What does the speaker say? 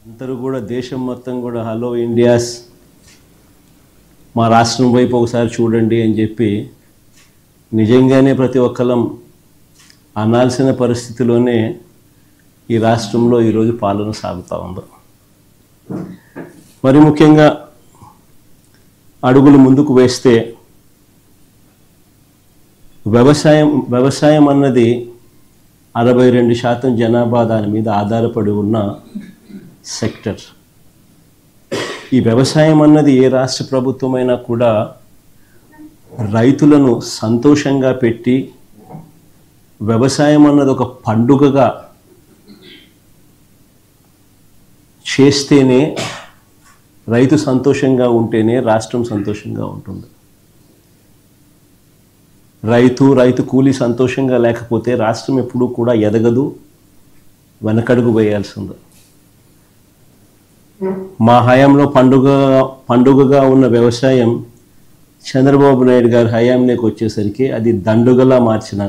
అందరూ కూడా దేశం మొత్తం కూడా హలో ఇండియాస్ మా రాష్ట్రం వైపు ఒకసారి చూడండి అని చెప్పి నిజంగానే ప్రతి ఒక్కరం అనాల్సిన పరిస్థితిలోనే ఈ రాష్ట్రంలో ఈరోజు పాలన సాగుతూ ఉంది. మరి ముఖ్యంగా అడుగులు ముందుకు వేస్తే వ్యవసాయం అన్నది 62% జనాభా దాని మీద ఆధారపడి ఉన్న సెక్టర్. ఈ వ్యవసాయం అన్నది ఏ రాష్ట్ర ప్రభుత్వమైనా కూడా రైతులను సంతోషంగా పెట్టి వ్యవసాయం అన్నది ఒక పండుగగా చేస్తేనే, రైతు సంతోషంగా ఉంటేనే రాష్ట్రం సంతోషంగా ఉంటుంది. రైతు కూలీ సంతోషంగా లేకపోతే రాష్ట్రం ఎప్పుడూ కూడా ఎదగదు, వెనకడుగు వేయాల్సింది. మా హయాంలో పండుగగా ఉన్న వ్యవసాయం చంద్రబాబు నాయుడు గారి హయాంలోకి వచ్చేసరికి అది దండుగలా మార్చిన